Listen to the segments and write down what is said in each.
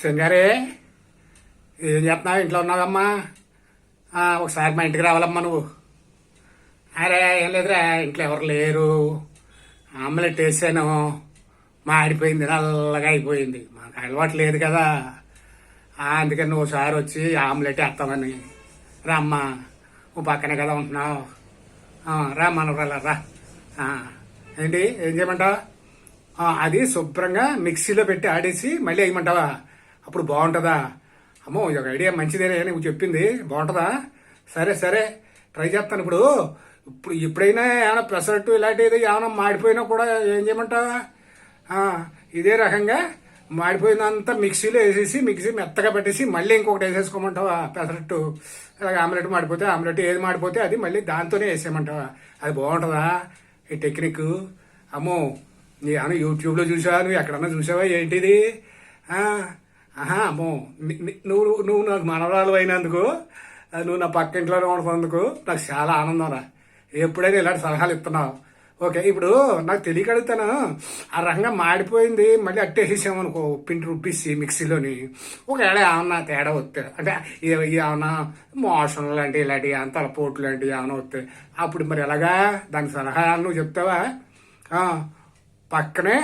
సింగారే, ఏం చేస్తున్నావు? ఇంట్లో ఉన్నావమ్మా? ఒకసారి మా ఇంటికి రావాలమ్మా నువ్వు. అరే ఏం లేదురా, ఇంట్లో ఎవరు లేరు. ఆమ్లెట్ వేసాను, మాడిపోయింది, నల్లగా అయిపోయింది. మాకు అలవాటు లేదు కదా, అందుకని నువ్వు ఒకసారి వచ్చి ఆమ్లెట్ వేస్తామని. రామ్మా, నువ్వు పక్కనే కదా ఉంటున్నావు. రా మనవరాల రా. ఏంటి ఏం చేయమంటావా? అది శుభ్రంగా మిక్సీలో పెట్టి ఆడేసి మళ్ళీ వేయమంటావా? అప్పుడు బాగుంటుందా? అమ్మో, ఒక ఐడియా మంచిదేనే, నువ్వు చెప్పింది బాగుంటుందా? సరే సరే, ట్రై చేస్తాను. ఇప్పుడైనా ఏమైనా ప్రెసర్ట్ ఇలాంటిది ఏమైనా మాడిపోయినా కూడా ఏం చేయమంటావా? ఇదే రకంగా మాడిపోయినంతా మిక్సీలో వేసేసి మిక్సీ మెత్తగా పెట్టేసి మళ్ళీ ఇంకొకటి వేసేసుకోమంటావా? పెసరట్టు అలాగే ఆమ్లెట్ మాడిపోతే ఆమ్లెట్, ఏది మాడిపోతే అది మళ్ళీ దాంతోనే వేసేయమంటావా? అది బాగుంటుందా ఈ టెక్నిక్? అమ్మో, నేను యూట్యూబ్లో చూసావా? నువ్వు ఎక్కడన్నా చూసావా ఏంటిది? అమ్మో, నువ్వు నువ్వు నాకు మనవరాలు అయినందుకు, నువ్వు నా పక్క ఇంట్లోనే ఉంటున్నందుకు నాకు చాలా ఆనందం రా. ఎప్పుడైనా ఇలాంటి సలహాలు ఇస్తున్నావు. ఓకే, ఇప్పుడు నాకు తెలియక అడుగుతాను. ఆ రకంగా మాడిపోయింది మళ్ళీ అట్టేసేసామనుకో, పిండి రుబ్బిసి మిక్సీలోని, ఒకవేళ ఏమన్నా తేడా వస్తే, అంటే ఏమన్నా మోషన్ లాంటివి ఇలాంటివి ఏమన్నా తలపోట్లు లాంటివి ఏమైనా వస్తే అప్పుడు మరి ఎలాగా? దాని సలహా నువ్వు చెప్తావా? పక్కనే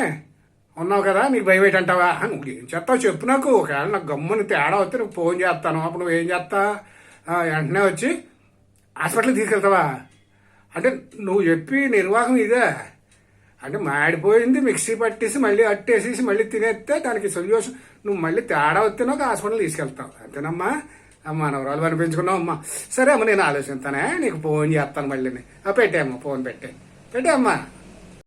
ఉన్నావు కదా, నీకు భయం ఏంటంటావా? నువ్వు ఏం చేస్తావు చెప్పు నాకు. ఒకవేళ నాకు గమ్ముని తేడా వస్తే నువ్వు ఫోన్ చేస్తాను, అప్పుడు నువ్వు ఏం చేస్తా? వెంటనే వచ్చి హాస్పిటల్కి తీసుకెళ్తావా? అంటే నువ్వు చెప్పి నిర్వాహం ఇదే అంటే మాడిపోయింది మిక్సీ పట్టేసి మళ్ళీ అట్టేసేసి మళ్ళీ తినేస్తే దానికి సొల్యూషన్, నువ్వు మళ్ళీ తేడా వస్తే నాకు హాస్పిటల్ తీసుకెళ్తావు, అంతేనమ్మా? మనవరాలు అనిపించుకున్నావు అమ్మా. సరే అమ్మ, నేను ఆలోచిస్తానే, నీకు ఫోన్ చేస్తాను మళ్ళీ. పెట్టేమ్మా, ఫోన్ పెట్టే అమ్మా.